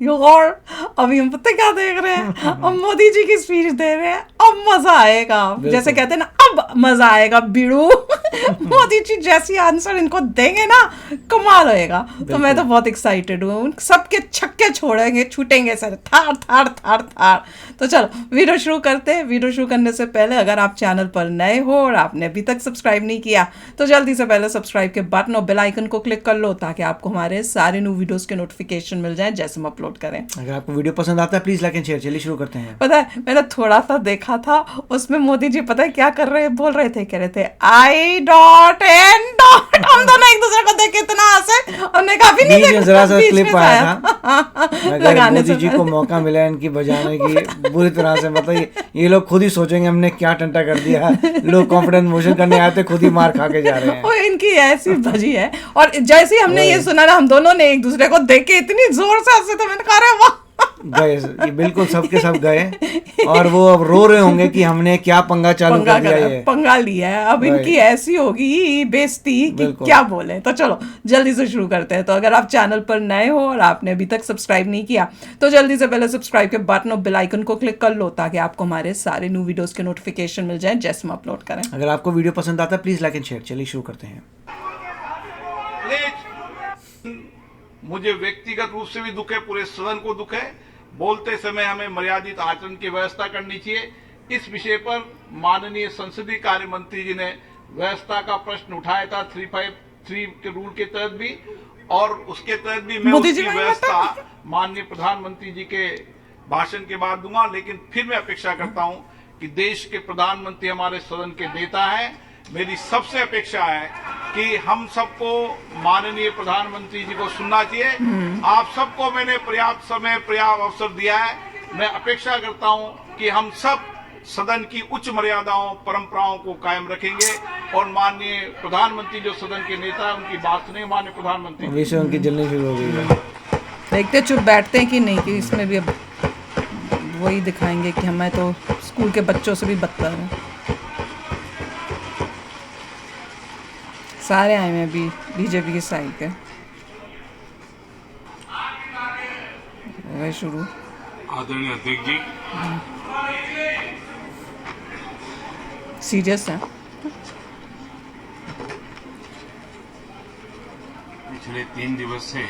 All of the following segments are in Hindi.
और अभी हम पता क्या देख रहे हैं, अब मोदी जी की स्पीच दे रहे हैं, अब मजा आएगा, जैसे कहते हैं ना अब मजा आएगा बीड़ू। मोदी जी जैसी आंसर इनको देंगे ना, कमाल होएगा। तो मैं तो बहुत एक्साइटेड हूँ, सबके छक्के छोड़ेंगे, छूटेंगे सर, थार थार थार थार। तो चलो वीडियो शुरू करते हैं। वीडियो शुरू करने से पहले अगर आप चैनल पर नए हो और आपने अभी तक सब्सक्राइब नहीं किया तो जल्दी से पहले सब्सक्राइब के बटन और बेल आइकन को क्लिक कर लो, ताकि आपको हमारे सारे न्यू वीडियोस के नोटिफिकेशन मिल जाए जैसे हम अपलोड करें। अगर आपको वीडियो पसंद आता है प्लीज लाइक एंड शेयर। चलिए शुरू करते हैं। पता है मैंने थोड़ा सा देखा था, उसमें मोदी जी पता है क्या कर रहे, बोल रहे थे, कह रहे थे आई डॉट एन डॉट। हम दोनों एक दूसरे को देख के इतना हंसे, हमने काफी नहीं देखा, जरा सा बीच क्लिप में आया था। अगर लगाने मोदी से जी को मौका मिला इनकी बजाने की बुरी तरह से, मतलब ये लोग खुद ही सोचेंगे हमने क्या टंटा कर दिया। लोग कॉन्फिडेंस मोशन करने आए थे, खुद ही मार खा के जा रहे हैं। वो इनकी ऐसी भजी है। और जैसे ही हमने ये सुना ना, हम दोनों ने एक दूसरे को देख के इतनी जोर से हंसे थे, मैंने कहा अरे वाह। गए ये बिल्कुल सबके सब गए, और वो अब रो रहे होंगे कि हमने क्या पंगा चालू कर दिया। ये पंगा लिया है, अब इनकी ऐसी होगी बेइज्जती कि क्या बोले। तो चलो जल्दी से शुरू करते हैं। तो अगर आप चैनल पर नए हो और आपने अभी तक सब्सक्राइब नहीं किया तो जल्दी से पहले सब्सक्राइब के बटन और बेल आइकन को क्लिक कर लो, ताकि आपको हमारे सारे न्यू वीडियोस के नोटिफिकेशन मिल जाए जैसे हम अपलोड करें। अगर आपको वीडियो पसंद आता है प्लीज लाइक एंड शेयर। चलिए शुरू करते हैं। मुझे व्यक्तिगत रूप से भी दुख है, पूरे सदन को दुख है। बोलते समय हमें मर्यादित आचरण की व्यवस्था करनी चाहिए। इस विषय पर माननीय संसदीय कार्य मंत्री जी ने व्यवस्था का प्रश्न उठाया था 353 के रूल के तहत भी, और उसके तहत भी मैं उसकी व्यवस्था माननीय प्रधानमंत्री जी के भाषण के बाद दूंगा। लेकिन फिर मैं अपेक्षा करता हूं कि देश के प्रधानमंत्री हमारे सदन के नेता हैं। मेरी सबसे अपेक्षा है कि हम सबको माननीय प्रधानमंत्री जी को सुनना चाहिए। आप सबको मैंने पर्याप्त समय पर्याप्त अवसर दिया है। मैं अपेक्षा करता हूं कि हम सब सदन की उच्च मर्यादाओं परंपराओं को कायम रखेंगे, और माननीय प्रधानमंत्री जो सदन के नेता है उनकी बात सुने। माननीय प्रधानमंत्री विषय उनकी जलनी शुरू हो गई है। देखते चुप बैठते हैं कि नहीं, कि इसमें भी अब वही दिखाएंगे कि हमें तो स्कूल के बच्चों से भी बदतर है। सारे आए हैं अभी बीजेपी की साइड के। शुरू। आदरणीय अध्यक्ष जी, सीरियस है। पिछले 3 दिवस से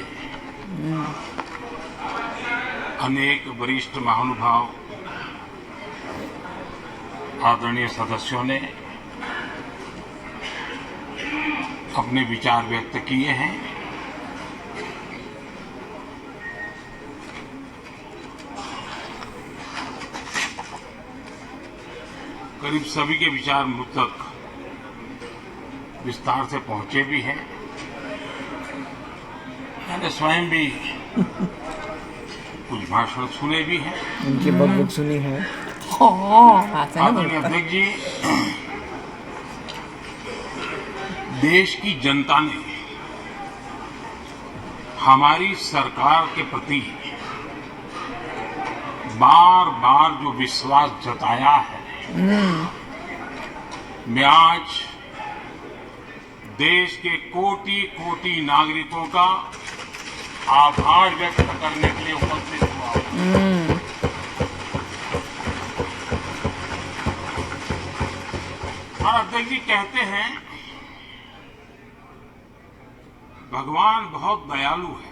अनेक वरिष्ठ महानुभाव आदरणीय सदस्यों ने अपने विचार व्यक्त किए हैं। करीब सभी के विचार मुझ तक विस्तार से पहुंचे भी हैं। मैंने स्वयं भी कुछ भाषण सुने भी हैं। उनकी बक सुनी है। आदरणीय अध्यक्ष जी, देश की जनता ने हमारी सरकार के प्रति बार बार जो विश्वास जताया है, मैं आज देश के कोटि कोटि नागरिकों का आभार व्यक्त करने के लिए उपस्थित हुआ। और अध्यक्ष जी कहते हैं भगवान बहुत दयालु है,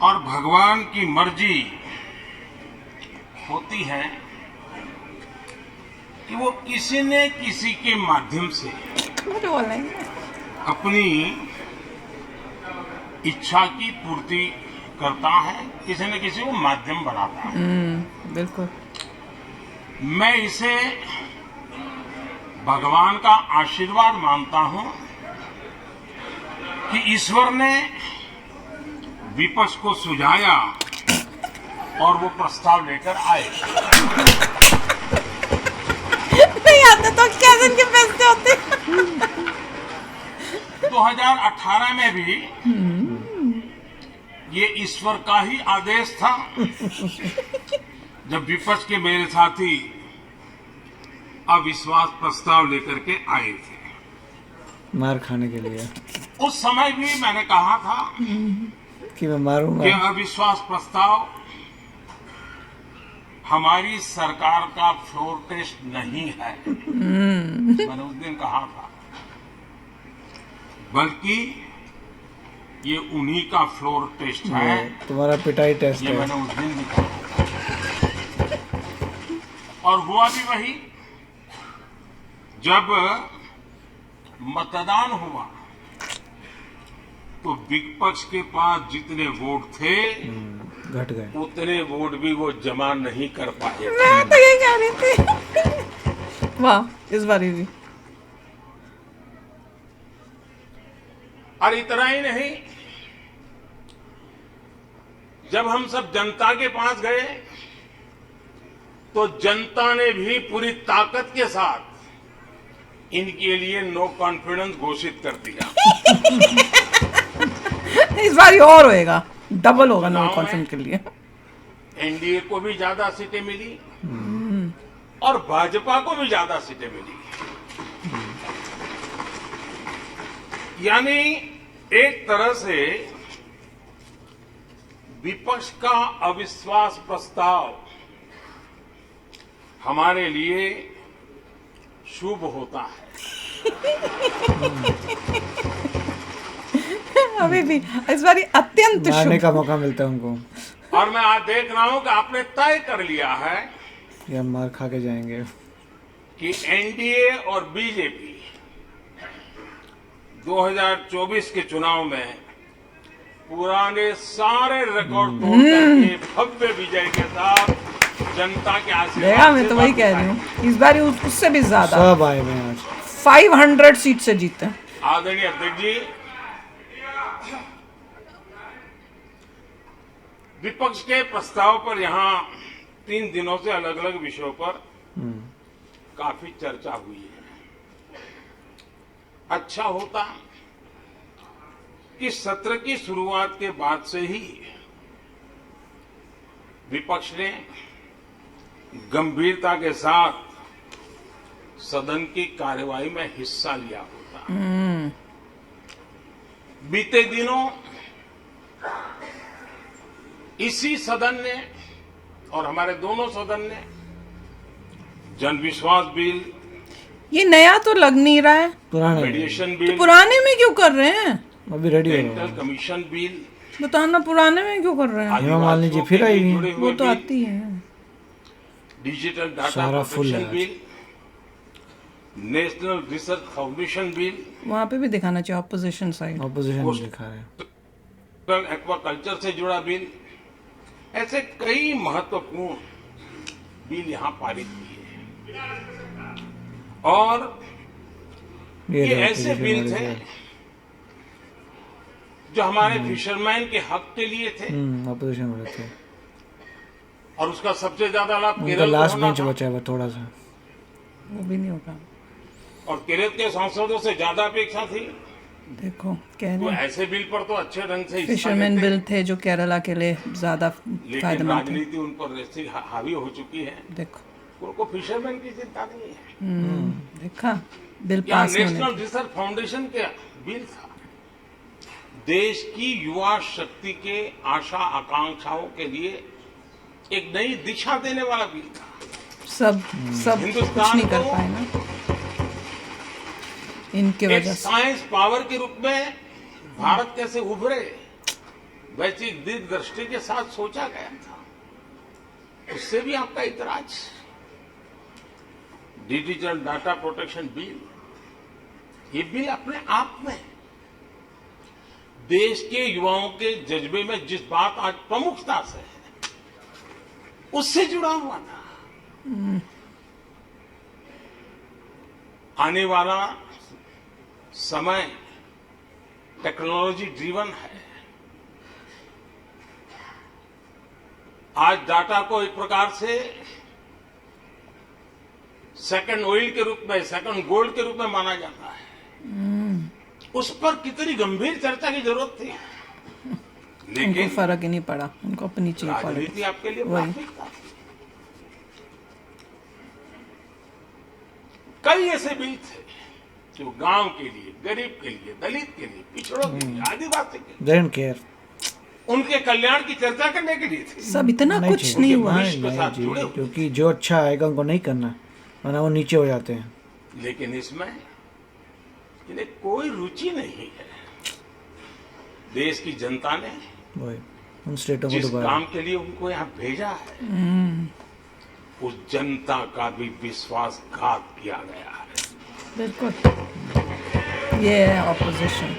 और भगवान की मर्जी होती है कि वो किसी न किसी के माध्यम से अपनी इच्छा की पूर्ति करता है, किसी न किसी को माध्यम बनाता है। बिल्कुल। मैं इसे भगवान का आशीर्वाद मानता हूं कि ईश्वर ने विपक्ष को सुझाया और वो प्रस्ताव लेकर आए। नहीं आते तो कैसे इनके फैसले होते। 2018 में भी ये ईश्वर का ही आदेश था, जब विपक्ष के मेरे साथी अविश्वास प्रस्ताव लेकर के आए थे। मार खाने के लिए उस समय भी मैंने कहा था कि मैं मारूंगा। कि अविश्वास प्रस्ताव हमारी सरकार का फ्लोर टेस्ट नहीं है, मैंने उस दिन कहा था, बल्कि ये उन्हीं का फ्लोर टेस्ट है। तुम्हारा पिटाई टेस्ट ये है। मैंने उस दिन भी कहा और हुआ भी वही। जब मतदान हुआ तो विपक्ष के पास जितने वोट थे घट गए। उतने वोट भी वो जमा नहीं कर पाए। मैं तो यही कह रही थी। वाह, इस बारी भी। और इतना ही नहीं, जब हम सब जनता के पास गए तो जनता ने भी पूरी ताकत के साथ इनके लिए नो कॉन्फिडेंस घोषित कर दिया। इस बारी और होएगा, डबल होगा नो चुनाव में कॉन्फिडेंस के लिए। एनडीए को भी ज्यादा सीटें मिली और भाजपा को भी ज्यादा सीटें मिली। यानी एक तरह से विपक्ष का अविश्वास प्रस्ताव हमारे लिए शुभ होता है। अभी भी इस बारी अत्यंत मारने शुभ। का मौका मिलता है उनको। और मैं आज देख रहा हूं कि आपने तय कर लिया है कि हम मार खा के जाएंगे। कि एनडीए और बीजेपी 2024 के चुनाव में पुराने सारे रिकॉर्ड तोड़ करके भव्य विजय के साथ जनता के देखा, आशीर्वाद मैं से तो वही वापस कह रही हूँ, इस बारी उससे भी ज्यादा सब आए हुए हैं आज। 500 सीट से जीते। आदरणीय अध्यक्ष जी, विपक्ष के प्रस्ताव पर यहां 3 दिनों से अलग अलग विषयों पर काफी चर्चा हुई है। अच्छा होता कि सत्र की शुरुआत के बाद से ही विपक्ष ने गंभीरता के साथ सदन की कार्यवाही में हिस्सा लिया होता। बीते दिनों इसी सदन ने और हमारे दोनों सदन ने जन विश्वास बिल, ये नया तो लग नहीं रहा है, पुराने मेडिएशन बिल, पुराने में क्यों कर रहे हैं? अभी रेडी हो डेंटल गए। कमीशन बिल, बताना, पुराने में क्यों कर रहे हैं? हेमा मालिनी जी फिर आई हुई। वो तो आती है। डिजिटल डाटा सारा फुल है प्रोटेक्शन आज। Bill, national research foundation bill, वहां पे भी दिखाना चाहिए ऑपोजिशन साइड। ऑपोजिशन दिखा रहे हैं। एक्वाकल्चर से जुड़ा बिल, ऐसे कई महत्वपूर्ण बिल यहां पारित किए। और ये देखो, ऐसे पीछे बिल हमारे थे से। जो हमारे फिशरमैन के हक के लिए थे ऑपोजिशन वाले थे। और उसका सबसे ज्यादा लाभ उनका केरल को लास्ट होना बेंच था। बचा है थोड़ा सा। वो भी नहीं होगा। और केरल के सांसदों से ज्यादा अपेक्षा थी। देखो, कह तो रहे हैं ऐसे बिल पर तो अच्छे ढंग से हिस्सा फिशरमैन लेते। बिल थे जो केरला के लिए ज्यादा लेकिन फायदेमंद थे। राजनीति उन पर ऐसी हावी हो चुकी है, देखो, उनको फिशरमैन की चिंता नहीं है। देखा, बिल यहाँ पास नहीं नेशनल होने। रिसर्च फाउंडेशन के बिल था। देश की युवा शक्ति के आशा आकांक्षाओं के लिए एक नई दिशा देने वाला बिल था। सब कुछ हिंदुस्तान नहीं कर को पाए ना इनके एक वजह से। साइंस पावर के रूप में भारत कैसे उभरे, वैसी दृष्टि के साथ सोचा गया था। उससे भी आपका इतराज। डिजिटल डाटा प्रोटेक्शन बिल, ये बिल अपने आप में देश के युवाओं के जज्बे में जिस बात आज प्रमुखता से है उससे जुड़ा हुआ था। आने वाला समय टेक्नोलॉजी ड्रिवन है। आज डाटा को एक प्रकार से सेकंड ऑयल के रूप में, सेकंड गोल्ड के रूप में माना जाता है। उस पर कितनी गंभीर चर्चा की जरूरत थी, उनको लेकिन फर्क ही नहीं पड़ा, उनको अपनी चाहिए राजनीति पॉलिटिक्स। आपके लिए वही। प्राथमिकता थी। कई ऐसे बिल थे जो गांव के लिए, गरीब के लिए, दलित के लिए, पिछड़ों के लिए, आदिवासी के लिए, They don't care. उनके कल्याण की चर्चा करने के लिए थी। सब इतना कुछ चाहिए। नहीं हुआ। भविष्य के साथ जी, जुड़े हुए। क्योंकि जो अच्छा आएगा उनको नहीं करना, वरना वो नीचे हो जाते हैं। लेकिन इसमें इन्हें कोई रुचि नहीं है। देश की जनता ने वही उन स्टेटों को जिस दोबारा काम के लिए उनको यहाँ भेजा है, उस जनता का भी विश्वासघात किया गया है। बिल्कुल, ये है ऑपोजिशन।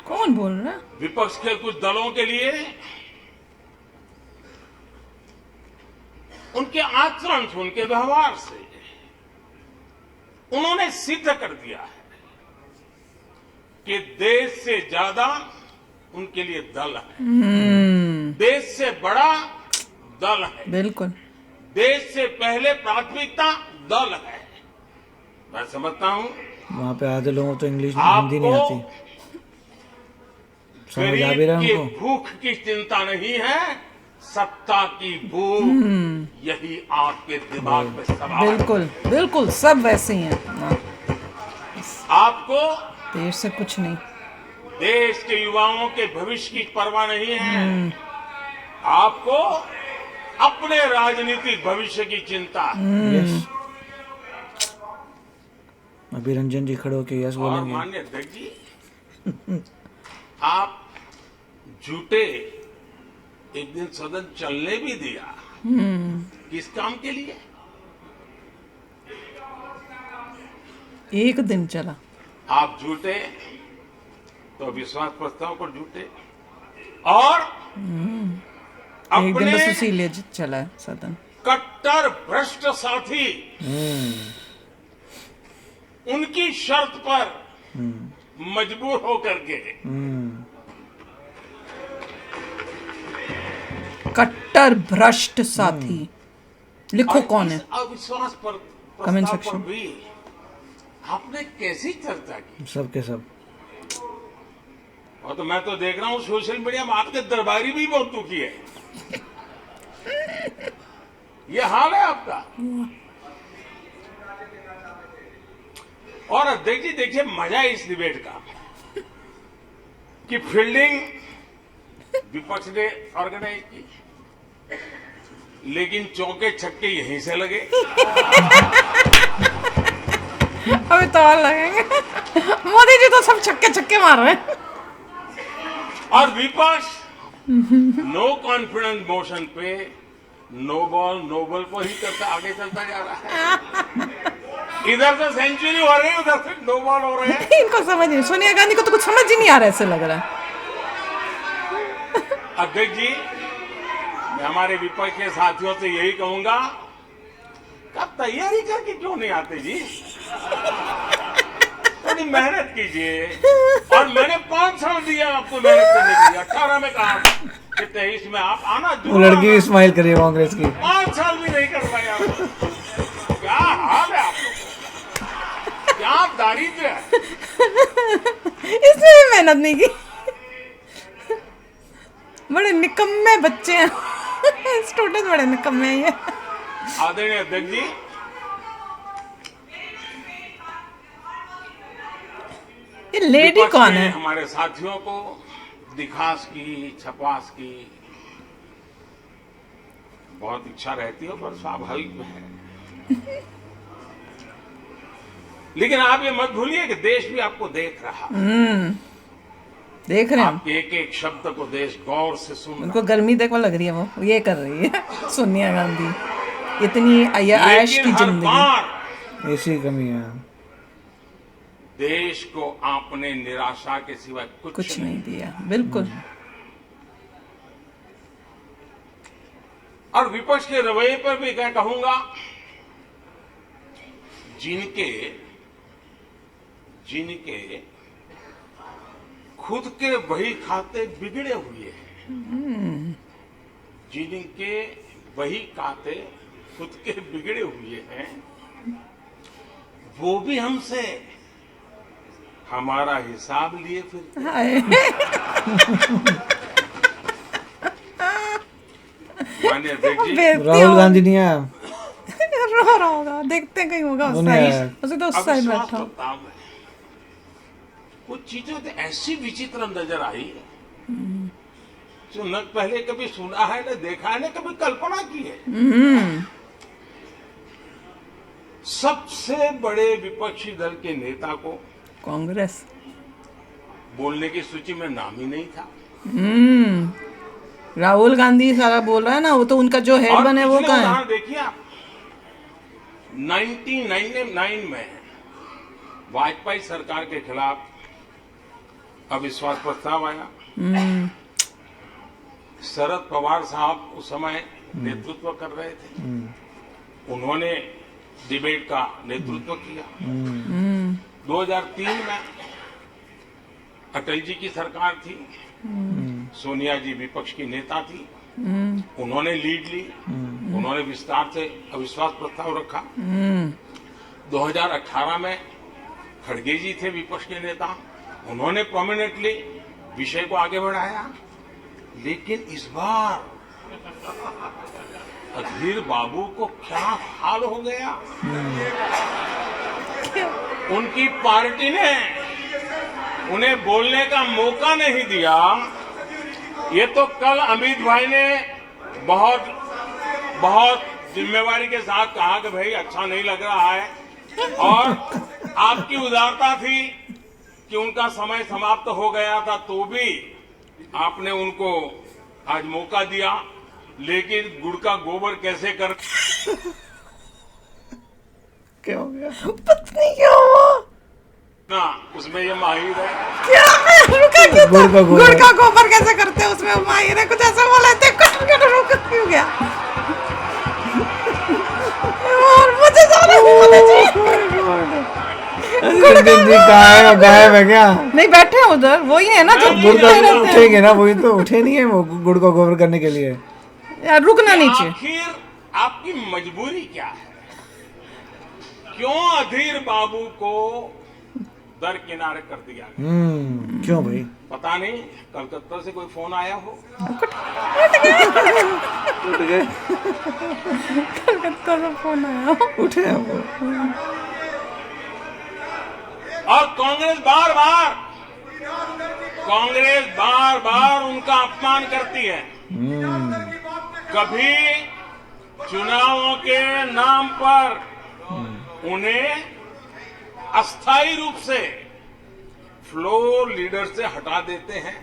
कौन बोल रहा है? विपक्ष के कुछ दलों के लिए उनके आचरण से, उनके व्यवहार से उन्होंने सिद्ध कर दिया है कि देश से ज्यादा उनके लिए दल है, देश से बड़ा दल है, बिल्कुल। देश से पहले प्राथमिकता दल है। मैं समझता हूं वहाँ पे आधे लोगों को तो इंग्लिश हिंदी नहीं आपको आती, समझ आ भी गरीब रहा की है उनको। भूख की चिंता नहीं है, सत्ता की भूख, यही आपके दिमाग में सवाल है। बिल्कुल बिल्कुल, सब वैसे ही हैं। हाँ, आपको देश से कुछ नहीं। देश के युवाओं के भविष्य की परवाह नहीं है, आपको अपने राजनीतिक भविष्य की चिंता है। यस, अभी रंजन जी खड़े होके यस और बोलेंगे। माननीय अध्यक्ष जी, आप झूठे एक दिन सदन चलने भी दिया, किस काम के लिए? एक दिन चला। आप झूठे तो विश्वास प्रस्ताव पर झूठे, और एक दिन बस अपने इसीलिए चला है सदन। कट्टर भ्रष्ट साथी उनकी शर्त पर मजबूर होकर के कट्टर भ्रष्ट साथी, लिखो कौन है? इस अविश्वास पर Comment प्रस्ताव पर section। भी आपने कैसी चर्चा की? सब के सब। और तो मैं तो देख रहा हूँ सोशल मीडिया में आपके दरबारी भी बहुत दुखी है। ये हाल है आपका। और अध्यक्ष जी देखिए, मजा है इस डिबेट का कि फील्डिंग विपक्ष ने ऑर्गेनाइज की, लेकिन चौके छक्के यहीं से लगे। अभी तो और लगेंगे। मोदी जी तो सब छक्के छक्के मार रहे हैं। और विपक्ष नो कॉन्फिडेंस मोशन पे नो बॉल नो बॉल पर ही करता आगे चलता जा रहा है। इधर से सेंचुरी हो रही है, उधर से नो बॉल हो रहे हैं। इनको समझ नहीं, सोनिया गांधी को तो कुछ समझ ही नहीं आ रहा, ऐसे लग रहा है। अध्यक्ष जी, मैं हमारे विपक्ष के साथियों से यही कहूंगा, आप तैयारी करके क्यों नहीं आते जी? थोड़ी मेहनत कीजिए। और मैंने 5 साल दिया आपको मेहनत करने के लिए। 18 में कहा कि 23 में आप आना वो जरूर लड़की भी आना। स्माइल करिए कांग्रेस की। 5 साल भी नहीं कर पाए आप। क्या हाल है आप लोगों का? क्या दारिद्र्य है? इसने भी मेहनत नहीं की। बड़े निकम्मे बच्चे हैं। स्टूडेंट बड़े निकम्मे हैं ये। आदरणीय अध्यक्ष जी, ये लेडी विपक्ष कौन के है? हमारे साथियों को दिखास की, छपास की बहुत इच्छा रहती है, पर स्वाभाविक में है। लेकिन आप ये मत भूलिए कि देश भी आपको देख रहा है। देख रहे हैं हम। आपके एक एक शब्द को देश गौर से सुन रहा उनको गर्मी देखो लग रही है, वो ये कर रही है सोनिया गांधी। इतनी है। ऐश की लेकिन हर जिंदगी। बार ऐसी कमी है। देश को आपने निराशा के सिवा कुछ नहीं दिया, बिल्कुल। और विपक्ष के रवैये पर भी क्या कहूंगा, जिनके खुद के वही खाते बिगड़े हुए हैं, जिनके वही खाते खुद के बिगड़े हुए हैं, वो भी हमसे हमारा हिसाब लिए फिर। हाय। माननीय अध्यक्ष जी, बेइज्जती राहुल हो- गांधी नहीं आया। रो रहा होगा, देखते कहीं होगा उस साइड, उसे तो उस साइड अविश्वास बैठा हो। प्रस्ताव में कुछ चीजें तो ऐसी विचित्र नजर आई जो न पहले कभी सुना है, न देखा है, न कभी कल्पना की है। सबसे बड़े विपक्षी दल के नेता को कांग्रेस बोलने की सूची में नाम ही नहीं था। राहुल गांधी सारा बोल रहा है ना, वो तो उनका जो हेड और बने वो पिछले कहाँ है? उदाहरण देखिए आप, 1999 में वाजपेयी सरकार के खिलाफ अविश्वास प्रस्ताव आया। शरद पवार साहब उस समय नेतृत्व कर रहे थे, उन्होंने डिबेट का नेतृत्व किया। 2003 में अटल जी की सरकार थी, सोनिया जी विपक्ष की नेता थी, उन्होंने लीड ली, उन्होंने विस्तार से अविश्वास प्रस्ताव रखा। 2018 में खड़गे जी थे विपक्ष के नेता, उन्होंने प्रोमिनेंटली विषय को आगे बढ़ाया। लेकिन इस बार अधीर बाबू को क्या हाल हो गया, उनकी पार्टी ने उन्हें बोलने का मौका नहीं दिया। ये तो कल अमित भाई ने बहुत बहुत जिम्मेवारी के साथ कहा कि भाई अच्छा नहीं लग रहा है, और आपकी उदारता थी कि उनका समय समाप्त हो गया था, तो भी आपने उनको आज मौका दिया। लेकिन गुड़ का गोबर कैसे कर क्या हो गया? पत्नी क्या हुआ? ना, उसमें ये माहिर है। क्या रुका क्यों? गुड़ का गोबर। गुड़ का गोबर कैसे करते हैं उसमें माहिर है, कुछ ऐसा बोला थे, रुक क्यों गया? और मुझे जाना गायब है क्या? नहीं, बैठे हैं उधर, वही है ना जो गुड़ का रहते हैं। उठेंगे ना, वही तो उठे नहीं है वो गुड़ का गोबर करने के लिए। यार रुकना नीचे। आखिर आपकी मजबूरी क्या है? क्यों अधीर बाबू को दरकिनारे कर दिया गया? क्यों भाई? पता नहीं, कलकत्ता से कोई फोन आया हो। उठ गए, कलकत्ता से फोन आया। उठे हैं वो। और कांग्रेस बार बार उनका अपमान करती है। कभी चुनावों के नाम पर उन्हें अस्थायी रूप से फ्लोर लीडर से हटा देते हैं।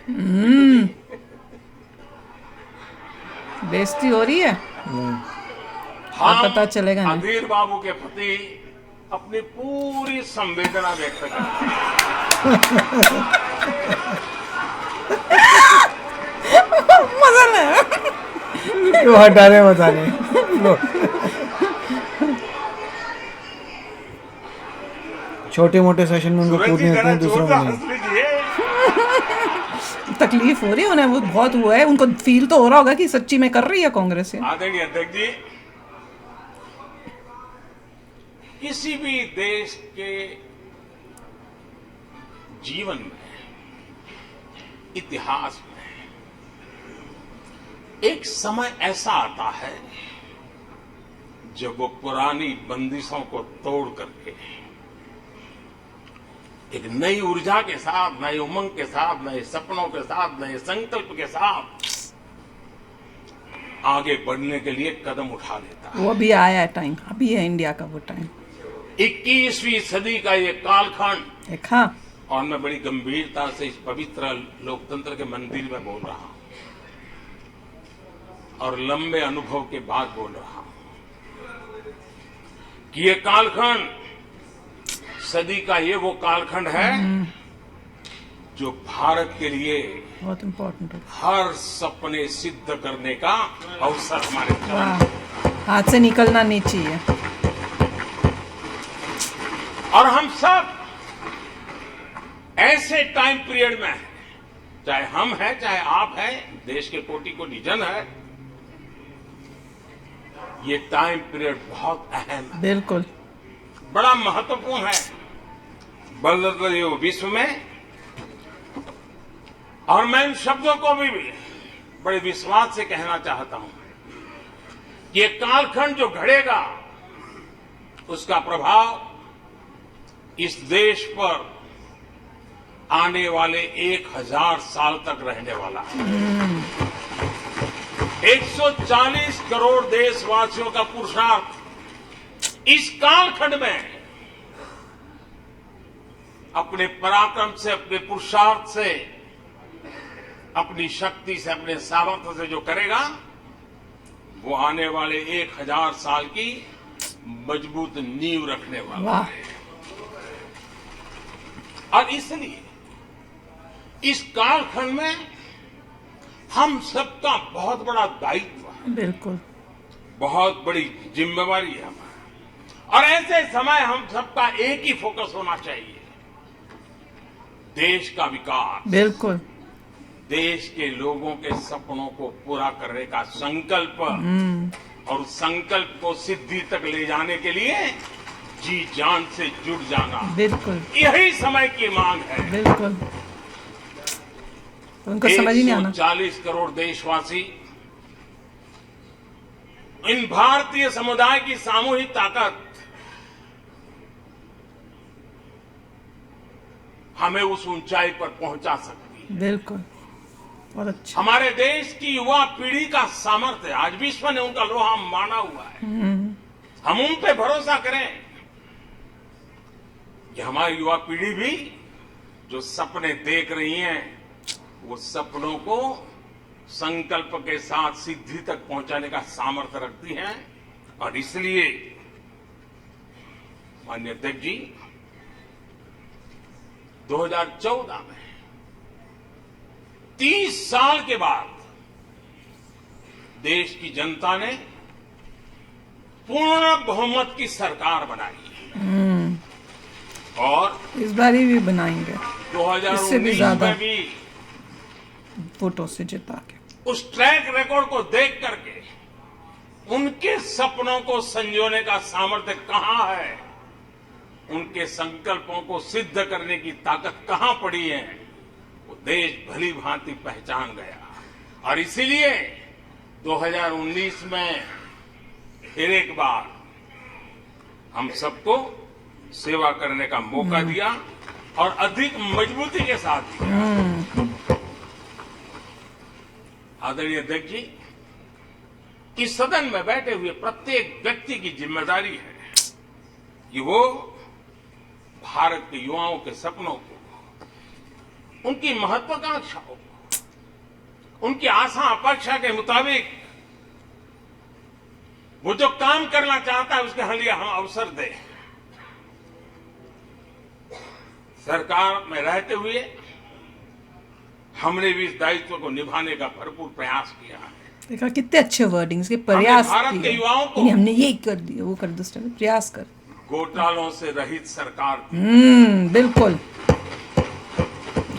बेइज्जती हो रही है, हम पता चलेगा नहीं। अधीर बाबू के प्रति अपनी पूरी संवेदना व्यक्त करते हैं। मजा नहीं। क्यों हटा रहे बता नहीं। छोटे मोटे सेशन में उनको कूदने होते हैं, दूसरों में नहीं। तकलीफ हो रही है उन्हें, वो बहुत हुआ है, उनको फील तो हो रहा होगा कि सच्ची में कर रही है कांग्रेस। आदरणीय अध्यक्ष जी, किसी भी देश के जीवन में, इतिहास में एक समय ऐसा आता है जब वो पुरानी बंदिशों को तोड़ करके एक नई ऊर्जा के साथ, नए उमंग के साथ, नए सपनों के साथ, नए संकल्प के साथ आगे बढ़ने के लिए कदम उठा लेता है। वो अभी आया है टाइम, अभी है इंडिया का वो टाइम। 21वीं सदी का ये कालखंड, देखा, और मैं बड़ी गंभीरता से इस पवित्र लोकतंत्र के मंदिर में बोल रहा हूं और लंबे अनुभव के बाद बोल रहा हूं कि ये कालखंड, सदी का ये वो कालखंड है जो भारत के लिए बहुत इम्पोर्टेंट है। हर सपने सिद्ध करने का अवसर हमारे वाह, हाथ से निकलना नहीं चाहिए। और हम सब ऐसे टाइम पीरियड में हैं, चाहे हम हैं, चाहे आप हैं, देश के कोटि कोटि जन है, ये टाइम पीरियड बहुत अहम है, बिल्कुल बड़ा महत्वपूर्ण है बदलते हुए विश्व में। और मैं इन शब्दों को भी बड़े विश्वास से कहना चाहता हूं कि ये कालखंड जो घड़ेगा उसका प्रभाव इस देश पर आने वाले 1000 साल तक रहने वाला है। 140 करोड़ देशवासियों का पुरुषार्थ इस कालखंड में अपने पराक्रम से, अपने पुरुषार्थ से, अपनी शक्ति से, अपने सामर्थ्य से जो करेगा, वो आने वाले 1000 साल की मजबूत नींव रखने वाला है। और इसलिए इस कालखंड में हम सबका बहुत बड़ा दायित्व है, बिल्कुल, बहुत बड़ी जिम्मेवारी है हमारी। और ऐसे समय हम सबका एक ही फोकस होना चाहिए, देश का विकास, बिल्कुल, देश के लोगों के सपनों को पूरा करने का संकल्प, और उस संकल्प को सिद्धि तक ले जाने के लिए जी जान से जुट जाना, बिल्कुल, यही समय की मांग है। बिल्कुल। उनको समझ ही नहीं आना। 140 करोड़ देशवासी इन भारतीय समुदाय की सामूहिक ताकत हमें उस ऊंचाई पर पहुंचा सकती है। बिल्कुल, बहुत अच्छा। हमारे देश की युवा पीढ़ी का सामर्थ्य, आज विश्व ने उनका लोहा माना हुआ है। हम उन पे भरोसा करें कि हमारी युवा पीढ़ी भी जो सपने देख रही है, वो सपनों को संकल्प के साथ सिद्धि तक पहुंचाने का सामर्थ्य रखती हैं। और इसलिए माननीय अध्यक्ष जी, 2014 में 30 साल के बाद देश की जनता ने पूर्ण बहुमत की सरकार बनाई और इस बार भी बनाएंगे, 2019 में भी वोटों से जिता के। उस ट्रैक रिकॉर्ड को देख करके उनके सपनों को संजोने का सामर्थ्य कहां है, उनके संकल्पों को सिद्ध करने की ताकत कहां पड़ी है, वो देश भली भांति पहचान गया। और इसीलिए 2019 में फिर एक बार हम सबको सेवा करने का मौका दिया और अधिक मजबूती के साथ दिया। आदरणीय अध्यक्ष जी, इस सदन में बैठे हुए प्रत्येक व्यक्ति की जिम्मेदारी है कि वो भारत के युवाओं के सपनों को, उनकी महत्वाकांक्षाओं को, उनकी आशा अपेक्षा के मुताबिक वो जो काम करना चाहता है उसके लिए हम अवसर दें। सरकार में रहते हुए हमने भी इस दायित्व को निभाने का भरपूर प्रयास किया है। देखा कितने अच्छे वर्डिंग्स के प्रयास भारत के युवाओं को, हमने यही कर दिया, वो कर दिया, प्रयास कर, घोटालों से रहित सरकार। बिल्कुल,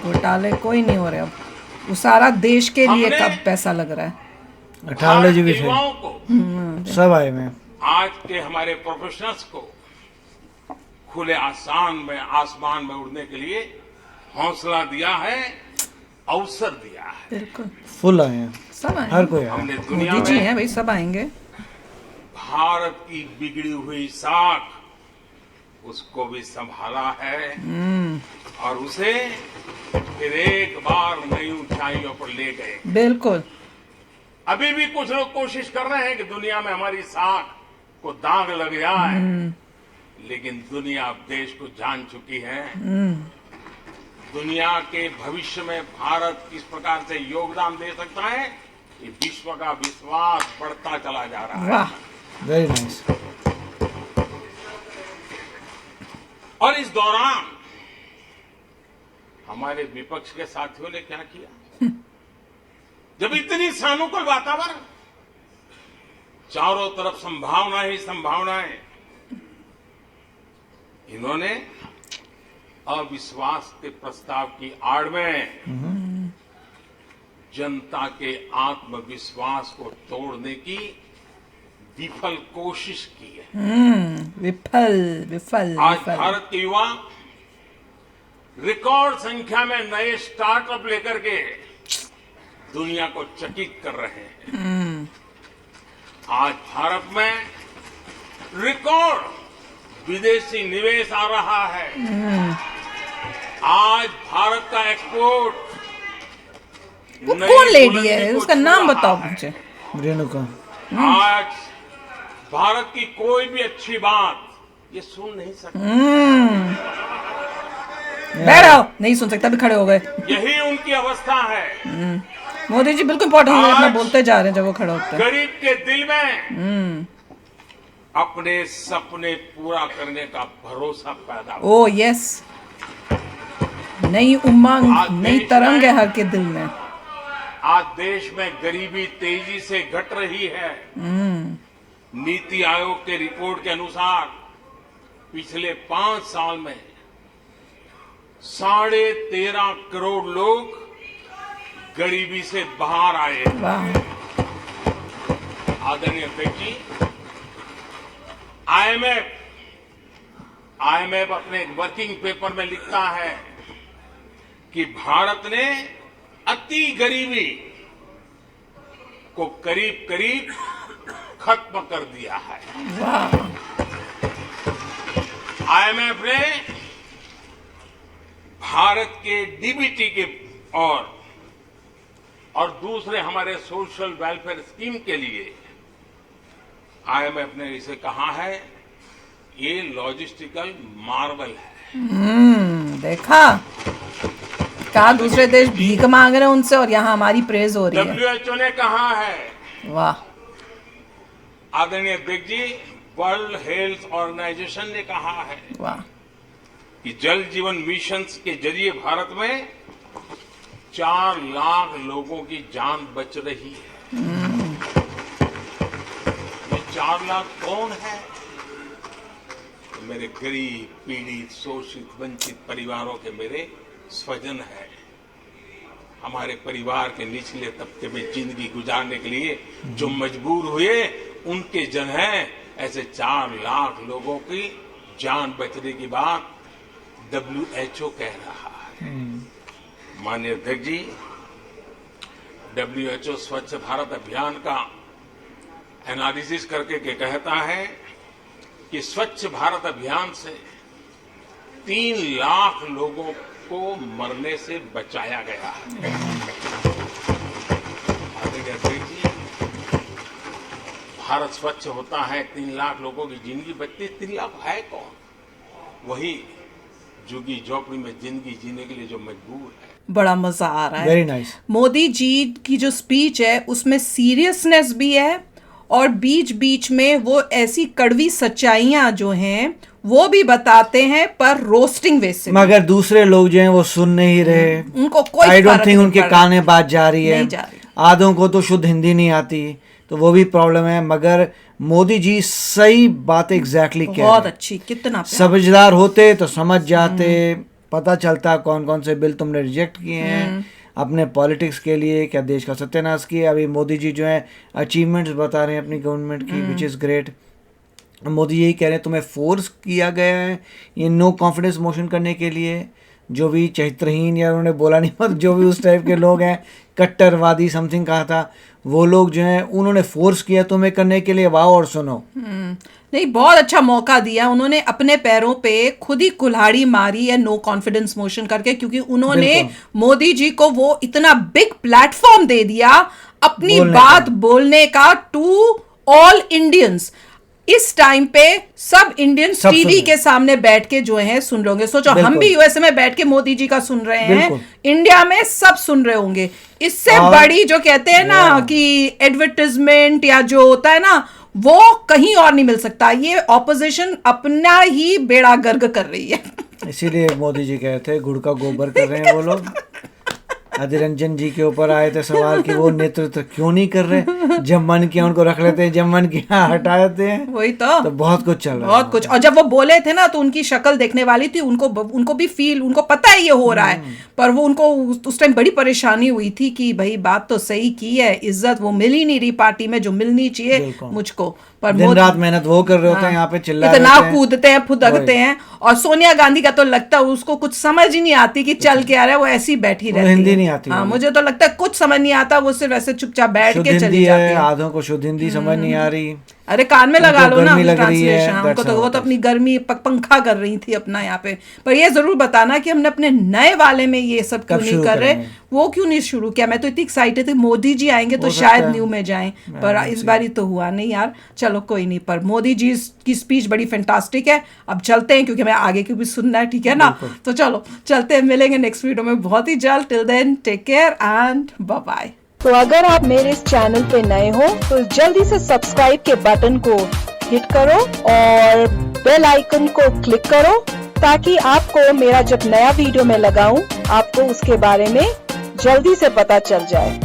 घोटाले कोई नहीं हो रहे अब, वो सारा देश के लिए कब पैसा लग रहा है। 18 जी युवाओं को सब आए में आज के हमारे प्रोफेशनल्स को खुले आसमान में उड़ने के लिए हौसला दिया है, अवसर दिया है। बिल्कुल, फुल आए हैं, सब आएंगे। हर कोई आए। हमने दुनिया मोदी जी में हैं भाई, सब आएंगे। भारत की बिगड़ी हुई साख उसको भी संभाला है और उसे फिर एक बार नई ऊंचाइयों पर ले गए। बिल्कुल, अभी भी कुछ लोग कोशिश कर रहे हैं कि दुनिया में हमारी साख को दाग लग जाए, लेकिन दुनिया अब देश को जान चुकी है। दुनिया के भविष्य में भारत किस प्रकार से योगदान दे सकता है, ये विश्व का विश्वास बढ़ता चला जा रहा है। वाह, वेरी नाइस। और इस दौरान हमारे विपक्ष के साथियों ने क्या किया, जब इतनी सानुकूल वातावरण, चारों तरफ संभावना ही संभावनाएं, इन्होंने अविश्वास के प्रस्ताव की आड़ में जनता के आत्मविश्वास को तोड़ने की विफल कोशिश की है। विफल। आज भारत के युवा रिकॉर्ड संख्या में नए स्टार्टअप लेकर के दुनिया को चकित कर रहे हैं। आज भारत में रिकॉर्ड विदेशी निवेश आ रहा है। आज भारत का एक्सपोर्ट वो कौन लेडी है, उसका नाम बताओ मुझे। रेणुका। आज भारत की कोई भी अच्छी बात ये सुन नहीं सकते। बैठो, नहीं सुन सकता, भी खड़े हो गए। यही उनकी अवस्था है। मोदी जी बिल्कुल इम्पोर्टेंट है, अपना आज बोलते जा रहे हैं जब वो खड़े होते हैं। गरीब के दिल में अपने सपने पूरा करने का भरोसा पैदा हो। ओ यस, नई उमंग, आज नई देश तरंग है में- हर के दिल में। आज देश में गरीबी तेजी से घट रही है। नीति आयोग के रिपोर्ट के अनुसार पिछले 5 साल में 13.5 करोड़ लोग गरीबी से बाहर आए। वाह, आदरणीय अध्यक्ष जी, आईएमएफ अपने एक वर्किंग पेपर में लिखता है कि भारत ने अति गरीबी को करीब करीब खत्म कर दिया है। वाह, आईएमएफ ने भारत के डीबीटी के और दूसरे हमारे सोशल वेलफेयर स्कीम के लिए आईएमएफ ने इसे कहा है ये लॉजिस्टिकल मार्वल है। देखा, कहा दूसरे देश भीख मांग रहे हैं उनसे और यहाँ हमारी प्रेज हो रही है। डब्ल्यूएचओ ने कहा है, वाह, आदरणीय अध्यक्ष जी, वर्ल्ड हेल्थ ऑर्गेनाइजेशन ने कहा है वाह, कि जल जीवन मिशन के जरिए भारत में 4 लाख लोगों की जान बच रही है। ये 4 लाख कौन है? तो मेरे गरीब, पीड़ित, शोषित, वंचित परिवारों के मेरे स्वजन हैं। हमारे परिवार के निचले तबके में जिंदगी गुजारने के लिए जो मजबूर हुए उनके जन हैं। ऐसे 4 लाख लोगों की जान बचने की बात डब्ल्यूएचओ कह रहा है। माननीय अध्यक्ष जी, डब्ल्यूएचओ स्वच्छ भारत अभियान का एनालिसिस करके के कहता है कि स्वच्छ भारत अभियान से 3 लाख लोगों को मरने से बचाया गया है। आदरणीय अध्यक्ष जी, भारत स्वच्छ होता है, 3 लाख लोगों की जिंदगी बचती। 3 लाख है कौन? वही झुग्गी झोपड़ी में जिंदगी जीने के लिए जो मजबूर है। बड़ा मजा आ रहा है। Very nice. मोदी जी की जो स्पीच है उसमें सीरियसनेस भी है और बीच बीच में वो ऐसी कड़वी सच्चाइयां जो हैं वो भी बताते हैं, पर रोस्टिंग वे से। मगर दूसरे लोग जो हैं वो सुन नहीं रहे। उनको कोई आई डोंट फर्क थिंक नहीं उनके पड़ रहा। कान में बात जा रही है। नहीं जा रही। आधों को तो शुद्ध हिंदी नहीं आती, तो वो भी प्रॉब्लम है। मगर मोदी जी सही बात एग्जैक्टली कह रहे बहुत हैं। अच्छी, कितना प्यारा। समझदार होते तो समझ जाते, पता चलता कौन कौन से बिल तुमने रिजेक्ट किए हैं अपने पॉलिटिक्स के लिए, क्या देश का सत्यानाश किया। अभी मोदी जी जो है अचीवमेंट्स बता रहे हैं अपनी गवर्नमेंट की, विच इज़ ग्रेट। मोदी यही कह रहे हैं तुम्हें फोर्स किया गया है ये नो कॉन्फिडेंस मोशन करने के लिए। जो भी चरित्रहीन, या उन्होंने बोला नहीं, मतलब जो भी उस टाइप के लोग हैं, कट्टरवादी समथिंग कहा था, वो लोग जो हैं उन्होंने फोर्स किया तुम्हें करने के लिए। वाह, और सुनो, नहीं, बहुत अच्छा मौका दिया उन्होंने, अपने पैरों पे खुद ही कुल्हाड़ी मारी है नो कॉन्फिडेंस मोशन करके, क्योंकि उन्होंने बिल्कुल। मोदी जी को वो इतना बिग प्लेटफॉर्म दे दिया अपनी बोलने बात बोलने का टू ऑल इंडियंस। इस टाइम पे सब इंडियंस सब टीवी सुन के सामने बैठ के जो है सुन रहे होंगे। सोचो, हम बिल्कुल। भी यूएसए में बैठ के मोदी जी का सुन रहे हैं, बिल्कुल। इंडिया में सब सुन रहे होंगे। इससे और- बड़ी जो कहते हैं ना कि एडवर्टाइजमेंट या जो होता है ना, वो कहीं और नहीं मिल सकता। ये ऑपोजिशन अपना ही बेड़ा गर्क कर रही है। इसीलिए मोदी जी कहे थे गुड़ का गोबर कर रहे हैं वो लोग। अधीर रंजन जी के ऊपर आए थे सवाल कि वो नेतृत्व क्यों नहीं कर रहे, जब मन किया उनको रख लेते हैं, जब मन किया हटा देते हैं। वही तो बहुत कुछ चल रहा है। बहुत कुछ। और जब वो बोले थे ना तो उनकी शक्ल देखने वाली थी, उनको भी फील, उनको पता है ये हो रहा है, पर वो उनको उस टाइम बड़ी परेशानी हुई थी कि भाई बात तो सही की है, इज्जत वो मिल ही नहीं रही पार्टी में जो मिलनी चाहिए बिल्कुल। मुझको। पर दिन रात मेहनत वो कर रहे होते हैं, यहाँ पे चिल्ला रहे इतना होते हैं। कूदते हैं, फुदकते हैं। और सोनिया गांधी का तो लगता है उसको कुछ समझ ही नहीं आती कि चल के आ रहा है, वो ऐसी बैठी रहती है। हिंदी नहीं आती हाँ, उन्हें। मुझे तो लगता है कुछ समझ नहीं आता, वो सिर्फ ऐसे चुपचाप बैठ शुद्ध के चली हिंदी जाती है, है। आधों को शुद्ध हिंदी समझ नहीं आ रही। अरे कान में लगा लो ना गर्मी लग रही है, ट्रांसलेशन, हमको that's तो how वो it तो is. अपनी गर्मी पंखा कर रही थी अपना यहाँ पे। पर ये जरूर बताना कि हमने अपने नए वाले में ये सब क्यों कब नहीं शुरू कर रहे, करेंगे? वो क्यों नहीं शुरू किया। मैं तो इतनी एक्साइटेड थी मोदी जी आएंगे तो हो सकता शायद है। न्यू में जाएं, पर इस बारी तो हुआ नहीं यार। चलो कोई नहीं, पर मोदी जी की स्पीच बड़ी फैंटास्टिक है। अब चलते हैं क्योंकि हमें आगे की भी सुनना है, ठीक है ना। तो चलो चलते हैं, मिलेंगे नेक्स्ट वीडियो में बहुत ही जल्द। Till then take care and bye bye. तो अगर आप मेरे इस चैनल पे नए हो तो जल्दी से सब्सक्राइब के बटन को हिट करो और बेल आइकन को क्लिक करो, ताकि आपको मेरा जब नया वीडियो मैं लगाऊं आपको उसके बारे में जल्दी से पता चल जाए।